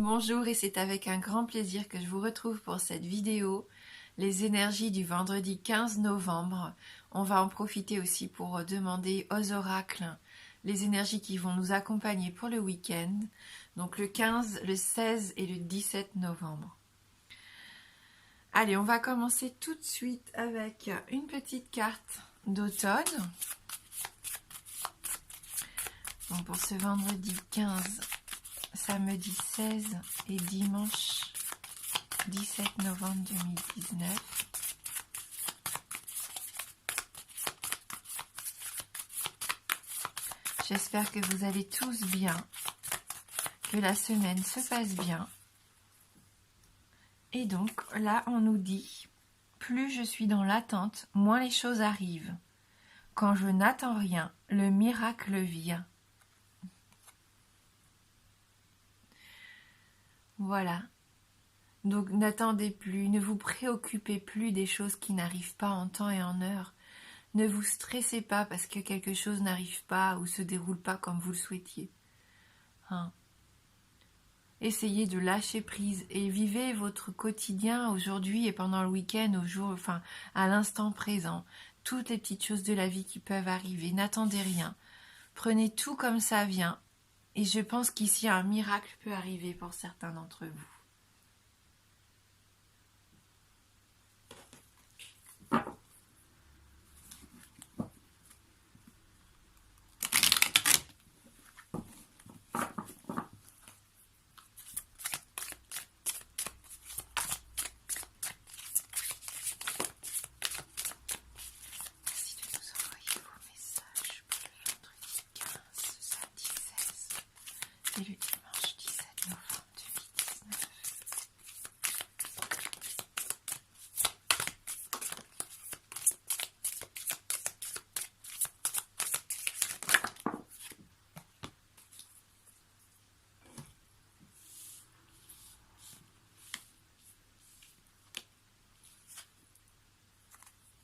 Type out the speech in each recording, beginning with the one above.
Bonjour et c'est avec un grand plaisir que je vous retrouve pour cette vidéo. Les énergies du vendredi 15 novembre. On va en profiter aussi pour demander aux oracles les énergies qui vont nous accompagner pour le week-end. Donc le 15, le 16 et le 17 novembre. Allez, on va commencer tout de suite avec une petite carte d'automne. Donc pour ce vendredi 15, samedi 16 et dimanche 17 novembre 2019. J'espère que vous allez tous bien, que la semaine se passe bien. Et donc là, on nous dit, plus je suis dans l'attente, moins les choses arrivent. Quand je n'attends rien, le miracle vient. Voilà. Donc n'attendez plus, ne vous préoccupez plus des choses qui n'arrivent pas en temps et en heure. Ne vous stressez pas parce que quelque chose n'arrive pas ou se déroule pas comme vous le souhaitiez. Essayez de lâcher prise et vivez votre quotidien aujourd'hui et pendant le week-end, à l'instant présent. Toutes les petites choses de la vie qui peuvent arriver. N'attendez rien. Prenez tout comme ça vient. Et je pense qu'ici un miracle peut arriver pour certains d'entre vous. Et le dimanche 17 novembre 2019.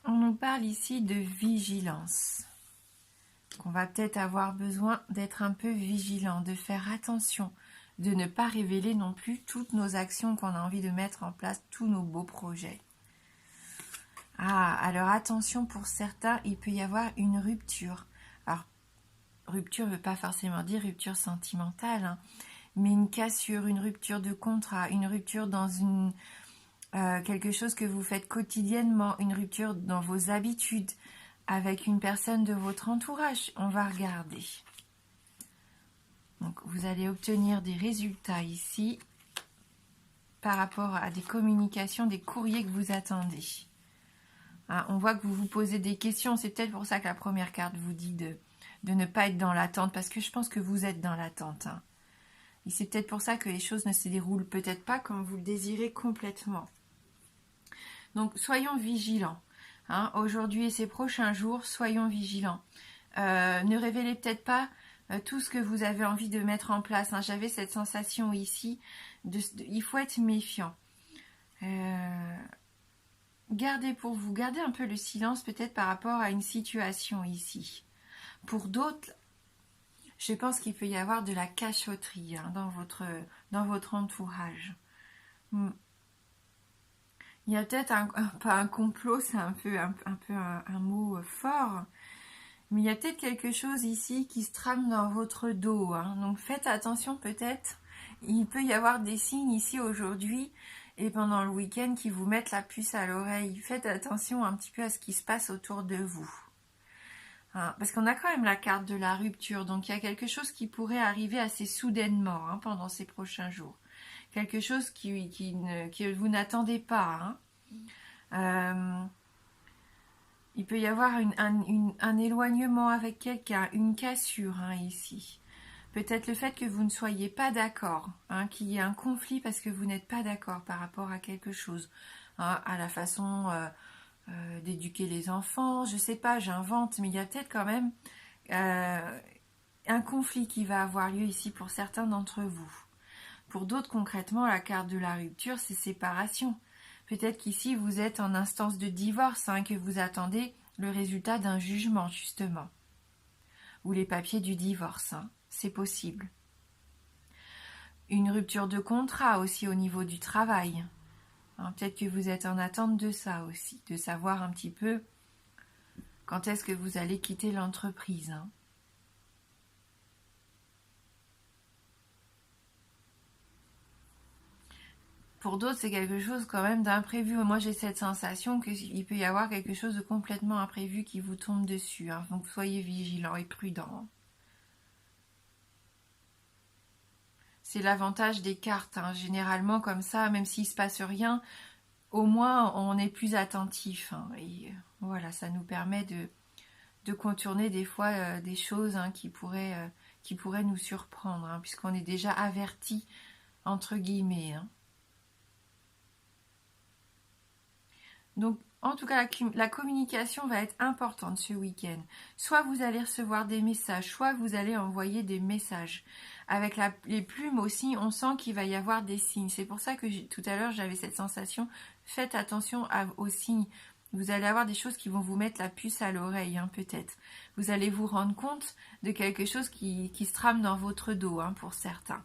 On nous parle ici de vigilance. On va peut-être avoir besoin d'être un peu vigilant, de faire attention, de ne pas révéler non plus toutes nos actions qu'on a envie de mettre en place, tous nos beaux projets. Alors attention, pour certains, il peut y avoir une rupture. Alors, rupture ne veut pas forcément dire rupture sentimentale, mais une cassure, une rupture de contrat, une rupture dans quelque chose que vous faites quotidiennement, une rupture dans vos habitudes, avec une personne de votre entourage. On va regarder. Donc, vous allez obtenir des résultats ici par rapport à des communications, des courriers que vous attendez. On voit que vous vous posez des questions. C'est peut-être pour ça que la première carte vous dit de ne pas être dans l'attente, parce que je pense que vous êtes dans l'attente. Et c'est peut-être pour ça que les choses ne se déroulent peut-être pas comme vous le désirez complètement. Donc, soyons vigilants. Aujourd'hui et ces prochains jours, soyons vigilants. Ne révélez peut-être pas tout ce que vous avez envie de mettre en place. J'avais cette sensation ici, il faut être méfiant. Gardez pour vous, gardez un peu le silence peut-être par rapport à une situation ici. Pour d'autres, je pense qu'il peut y avoir de la cachotterie dans votre entourage. Il y a peut-être pas un complot, c'est un peu un mot fort, mais il y a peut-être quelque chose ici qui se trame dans votre dos. Donc faites attention peut-être. Il peut y avoir des signes ici aujourd'hui et pendant le week-end qui vous mettent la puce à l'oreille. Faites attention un petit peu à ce qui se passe autour de vous. Parce qu'on a quand même la carte de la rupture, donc il y a quelque chose qui pourrait arriver assez soudainement pendant ces prochains jours. Quelque chose que vous n'attendez pas. Il peut y avoir un éloignement avec quelqu'un, une cassure ici. Peut-être le fait que vous ne soyez pas d'accord, qu'il y ait un conflit parce que vous n'êtes pas d'accord par rapport à quelque chose, à la façon d'éduquer les enfants, je sais pas, j'invente, mais il y a peut-être quand même un conflit qui va avoir lieu ici pour certains d'entre vous. Pour d'autres, concrètement, la carte de la rupture, c'est séparation. Peut-être qu'ici, vous êtes en instance de divorce, que vous attendez le résultat d'un jugement, justement. Ou les papiers du divorce, c'est possible. une rupture de contrat aussi au niveau du travail. Hein, peut-être que vous êtes en attente de ça aussi, de savoir un petit peu quand est-ce que vous allez quitter l'entreprise. Hein. Pour d'autres, c'est quelque chose quand même d'imprévu. Moi, j'ai cette sensation qu'il peut y avoir quelque chose de complètement imprévu qui vous tombe dessus. Hein. Donc, soyez vigilants et prudents. C'est l'avantage des cartes. Hein. Généralement, comme ça, même s'il ne se passe rien, au moins, on est plus attentif. Hein. Et voilà, ça nous permet de contourner des fois des choses hein, qui pourraient nous surprendre, hein, puisqu'on est déjà averti, entre guillemets. Hein. Donc, en tout cas, la communication va être importante ce week-end. Soit vous allez recevoir des messages, soit vous allez envoyer des messages. Avec les plumes aussi, on sent qu'il va y avoir des signes. C'est pour ça que tout à l'heure, j'avais cette sensation. Faites attention aux signes. Vous allez avoir des choses qui vont vous mettre la puce à l'oreille, hein, peut-être. Vous allez vous rendre compte de quelque chose qui se trame dans votre dos, hein, pour certains.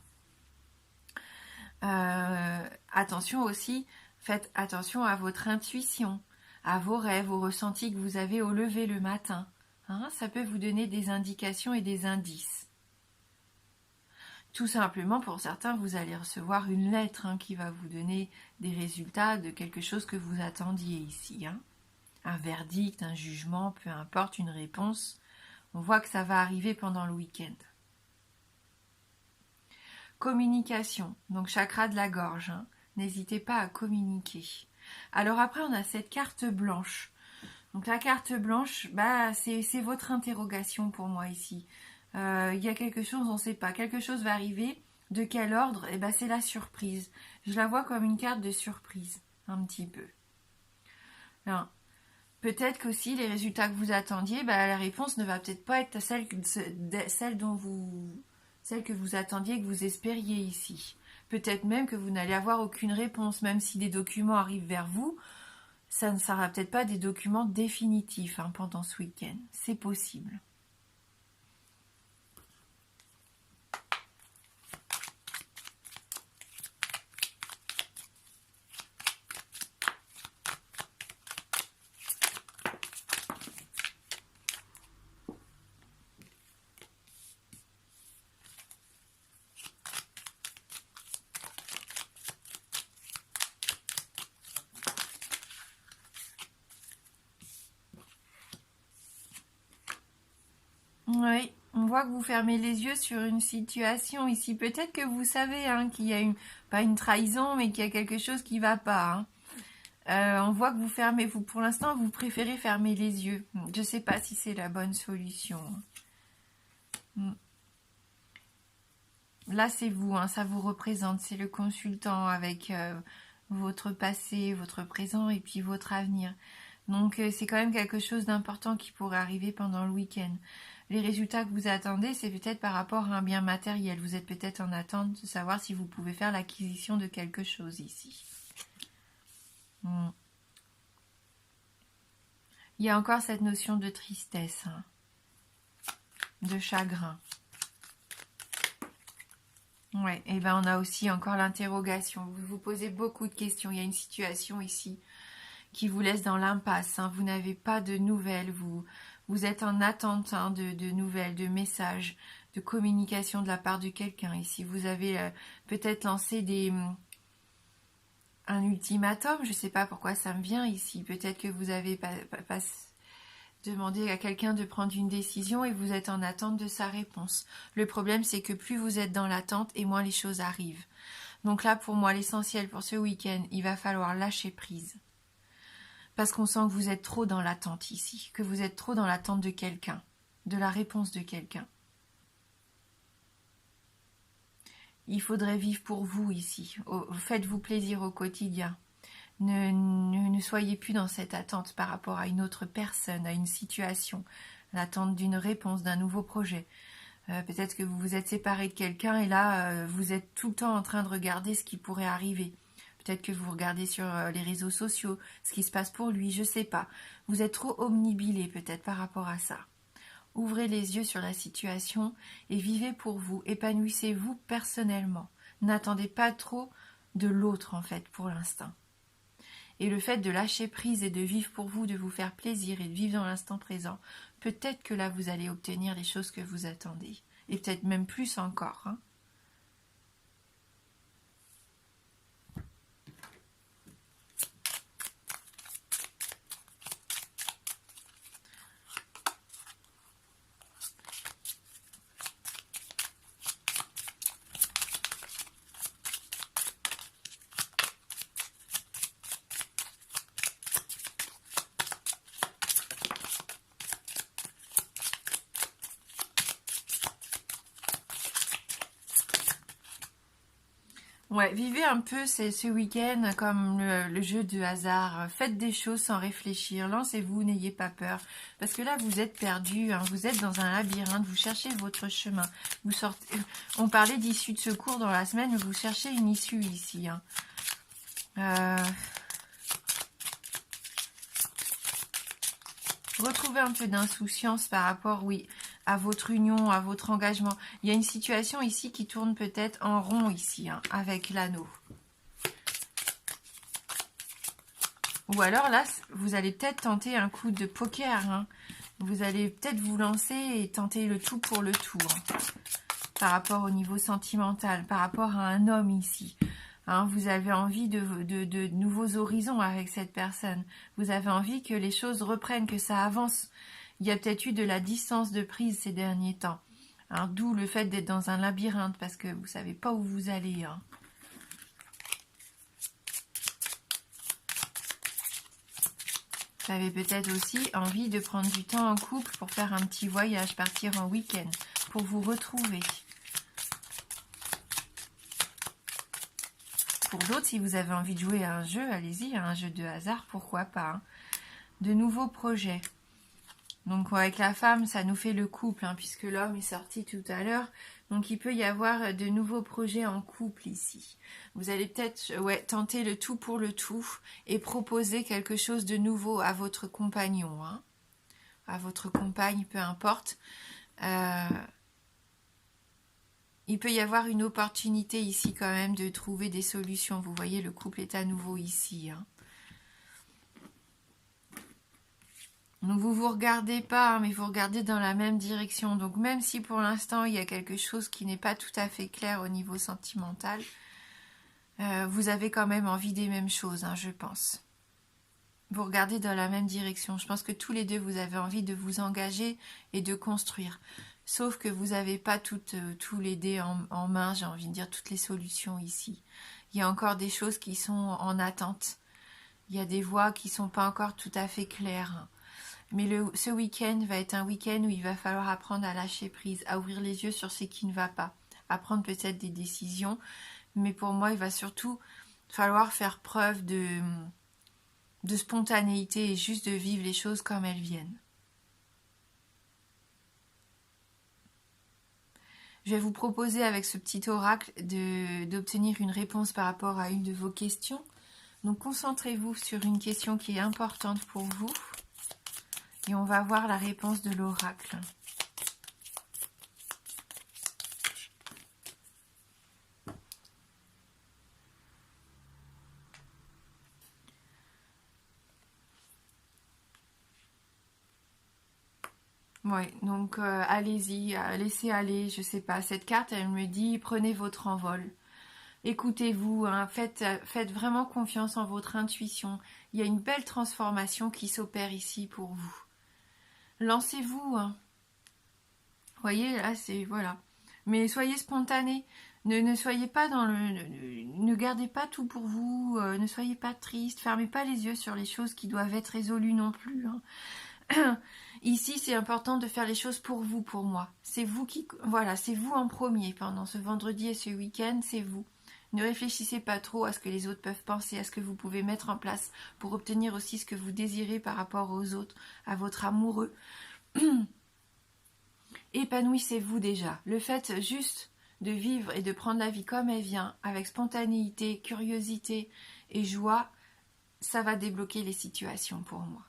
Attention aussi, faites attention à votre intuition, à vos rêves, aux ressentis que vous avez au lever le matin. Hein, ça peut vous donner des indications et des indices. Tout simplement, pour certains, vous allez recevoir une lettre hein, qui va vous donner des résultats de quelque chose que vous attendiez ici. Hein. Un verdict, un jugement, peu importe, une réponse. On voit que ça va arriver pendant le week-end. Communication, donc chakra de la gorge. Hein. N'hésitez pas à communiquer. Alors après, on a cette carte blanche. Donc la carte blanche, bah, c'est votre interrogation pour moi ici. Il y a quelque chose, on ne sait pas. Quelque chose va arriver. De quel ordre? Eh ben, c'est la surprise. Je la vois comme une carte de surprise, un petit peu. Alors, peut-être qu'aussi les résultats que vous attendiez, bah, la réponse ne va peut-être pas être celle que vous attendiez, que vous espériez ici. Peut-être même que vous n'allez avoir aucune réponse, même si des documents arrivent vers vous. Ça ne sera peut-être pas des documents définitifs hein, pendant ce week-end. C'est possible. Oui, on voit que vous fermez les yeux sur une situation ici. Peut-être que vous savez hein, qu'il y a pas une trahison, mais qu'il y a quelque chose qui ne va pas. Hein. On voit que vous fermez, pour l'instant, vous préférez fermer les yeux. Je ne sais pas si c'est la bonne solution. Là, c'est vous, hein, ça vous représente. C'est le consultant avec votre passé, votre présent et puis votre avenir. Donc, c'est quand même quelque chose d'important qui pourrait arriver pendant le week-end. Les résultats que vous attendez, c'est peut-être par rapport à un bien matériel. Vous êtes peut-être en attente de savoir si vous pouvez faire l'acquisition de quelque chose ici. Il y a encore cette notion de tristesse, hein, de chagrin. Ouais, et ben on a aussi encore l'interrogation. Vous vous posez beaucoup de questions. Il y a une situation ici qui vous laisse dans l'impasse. Hein. Vous n'avez pas de nouvelles. Vous êtes en attente hein, de nouvelles, de messages, de communication de la part de quelqu'un ici. Vous avez peut-être lancé un ultimatum. Je ne sais pas pourquoi ça me vient ici. Peut-être que vous avez demandé à quelqu'un de prendre une décision et vous êtes en attente de sa réponse. Le problème, c'est que plus vous êtes dans l'attente et moins les choses arrivent. Donc là, pour moi, l'essentiel pour ce week-end, il va falloir lâcher prise. Parce qu'on sent que vous êtes trop dans l'attente ici, que vous êtes trop dans l'attente de quelqu'un, de la réponse de quelqu'un. Il faudrait vivre pour vous ici. Faites-vous plaisir au quotidien. Ne soyez plus dans cette attente par rapport à une autre personne, à une situation, l'attente d'une réponse, d'un nouveau projet. Peut-être que vous vous êtes séparé de quelqu'un et là, vous êtes tout le temps en train de regarder ce qui pourrait arriver. Peut-être que vous regardez sur les réseaux sociaux ce qui se passe pour lui, je ne sais pas. Vous êtes trop omnibilé peut-être par rapport à ça. Ouvrez les yeux sur la situation et vivez pour vous. Épanouissez-vous personnellement. N'attendez pas trop de l'autre en fait pour l'instant. Et le fait de lâcher prise et de vivre pour vous, de vous faire plaisir et de vivre dans l'instant présent, peut-être que là vous allez obtenir les choses que vous attendez. Et peut-être même plus encore. Hein. Ouais, vivez un peu ce week-end comme le jeu de hasard. Faites des choses sans réfléchir. Lancez-vous, n'ayez pas peur. Parce que là, vous êtes perdu. Hein, vous êtes dans un labyrinthe. Vous cherchez votre chemin. Vous sortez. On parlait d'issue de secours dans la semaine. Vous cherchez une issue ici. Hein. Retrouvez un peu d'insouciance par rapport, oui, à votre union, à votre engagement. Il y a une situation ici qui tourne peut-être en rond ici, hein, avec l'anneau. Ou alors là, vous allez peut-être tenter un coup de poker. Hein. Vous allez peut-être vous lancer et tenter le tout pour le tout. Hein, par rapport au niveau sentimental, par rapport à un homme ici. Hein, vous avez envie de nouveaux horizons avec cette personne. Vous avez envie que les choses reprennent, que ça avance. Il y a peut-être eu de la distance de prise ces derniers temps. Hein, d'où le fait d'être dans un labyrinthe, parce que vous ne savez pas où vous allez. Hein. Vous avez peut-être aussi envie de prendre du temps en couple pour faire un petit voyage, partir en week-end, pour vous retrouver. Pour d'autres, si vous avez envie de jouer à un jeu, allez-y, à un jeu de hasard, pourquoi pas. Hein. De nouveaux projets. Donc avec la femme, ça nous fait le couple, hein, puisque l'homme est sorti tout à l'heure. Donc il peut y avoir de nouveaux projets en couple ici. Vous allez peut-être tenter le tout pour le tout et proposer quelque chose de nouveau à votre compagnon, hein, à votre compagne, peu importe. Il peut y avoir une opportunité ici quand même de trouver des solutions. Vous voyez, le couple est à nouveau ici. Hein. Donc vous vous regardez pas, hein, mais vous regardez dans la même direction. Donc même si pour l'instant il y a quelque chose qui n'est pas tout à fait clair au niveau sentimental, vous avez quand même envie des mêmes choses, hein, je pense. Vous regardez dans la même direction. Je pense que tous les deux vous avez envie de vous engager et de construire. Sauf que vous n'avez pas tous les dés en main, j'ai envie de dire, toutes les solutions ici. Il y a encore des choses qui sont en attente. Il y a des voies qui ne sont pas encore tout à fait claires. Mais ce week-end va être un week-end où il va falloir apprendre à lâcher prise, à ouvrir les yeux sur ce qui ne va pas, à prendre peut-être des décisions. Mais pour moi, il va surtout falloir faire preuve de spontanéité et juste de vivre les choses comme elles viennent. Je vais vous proposer avec ce petit oracle d'obtenir une réponse par rapport à une de vos questions. Donc concentrez-vous sur une question qui est importante pour vous et on va voir la réponse de l'oracle. Oui, donc allez-y, laissez aller, je sais pas. Cette carte, elle me dit, prenez votre envol. Écoutez-vous, hein, faites vraiment confiance en votre intuition. Il y a une belle transformation qui s'opère ici pour vous. Lancez-vous. Hein. Vous voyez, là, c'est... Voilà. Mais soyez spontané. Ne soyez pas dans le... Ne gardez pas tout pour vous. Ne soyez pas triste. Fermez pas les yeux sur les choses qui doivent être résolues non plus. Hein. Ici, c'est important de faire les choses pour vous, pour moi. C'est vous qui... Voilà, c'est vous en premier pendant ce vendredi et ce week-end, c'est vous. Ne réfléchissez pas trop à ce que les autres peuvent penser, à ce que vous pouvez mettre en place pour obtenir aussi ce que vous désirez par rapport aux autres, à votre amoureux. Épanouissez-vous déjà. Le fait juste de vivre et de prendre la vie comme elle vient, avec spontanéité, curiosité et joie, ça va débloquer les situations pour moi.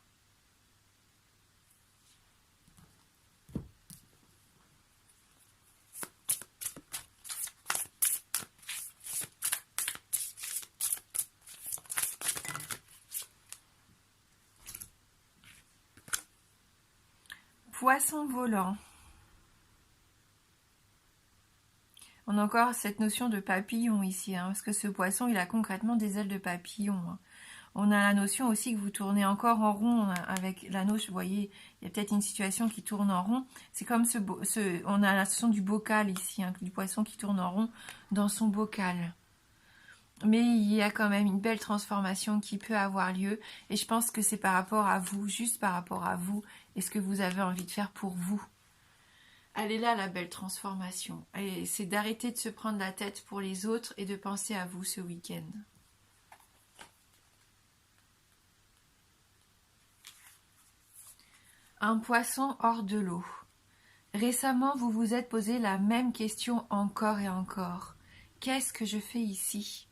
poisson volant. On a encore cette notion de papillon ici, hein, parce que ce poisson, il a concrètement des ailes de papillon. Hein. On a la notion aussi que vous tournez encore en rond avec la noce. Vous voyez, il y a peut-être une situation qui tourne en rond. C'est comme on a la notion du bocal ici, hein, du poisson qui tourne en rond dans son bocal. Mais il y a quand même une belle transformation qui peut avoir lieu. Et je pense que c'est par rapport à vous, juste par rapport à vous, et ce que vous avez envie de faire pour vous. Elle est là, la belle transformation. Et c'est d'arrêter de se prendre la tête pour les autres et de penser à vous ce week-end. Un poisson hors de l'eau. Récemment, vous vous êtes posé la même question encore et encore. Qu'est-ce que je fais ici ?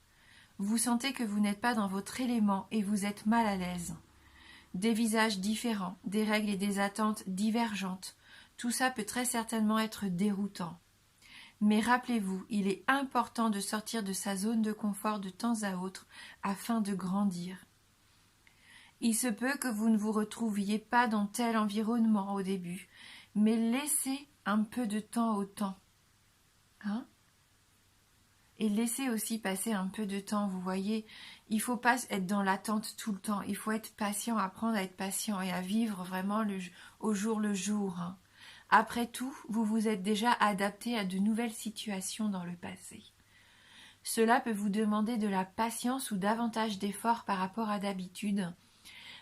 Vous sentez que vous n'êtes pas dans votre élément et vous êtes mal à l'aise. Des visages différents, des règles et des attentes divergentes. Tout ça peut très certainement être déroutant. Mais rappelez-vous, il est important de sortir de sa zone de confort de temps à autre afin de grandir. Il se peut que vous ne vous retrouviez pas dans tel environnement au début, mais laissez un peu de temps au temps. Hein ? Et laissez aussi passer un peu de temps, vous voyez. Il ne faut pas être dans l'attente tout le temps. Il faut être patient, apprendre à être patient et à vivre vraiment au jour le jour. Hein. Après tout, vous vous êtes déjà adapté à de nouvelles situations dans le passé. Cela peut vous demander de la patience ou davantage d'efforts par rapport à d'habitude,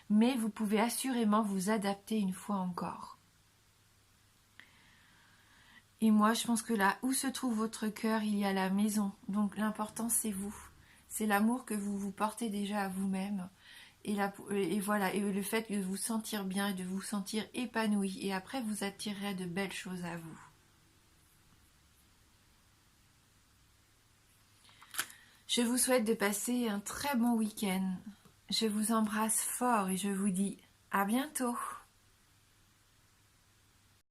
mais vous pouvez assurément vous adapter une fois encore. Et moi, je pense que là où se trouve votre cœur, il y a la maison. Donc l'important, c'est vous. C'est l'amour que vous vous portez déjà à vous-même. Et voilà, et le fait de vous sentir bien et de vous sentir épanoui. Et après, vous attirerez de belles choses à vous. Je vous souhaite de passer un très bon week-end. Je vous embrasse fort et je vous dis à bientôt.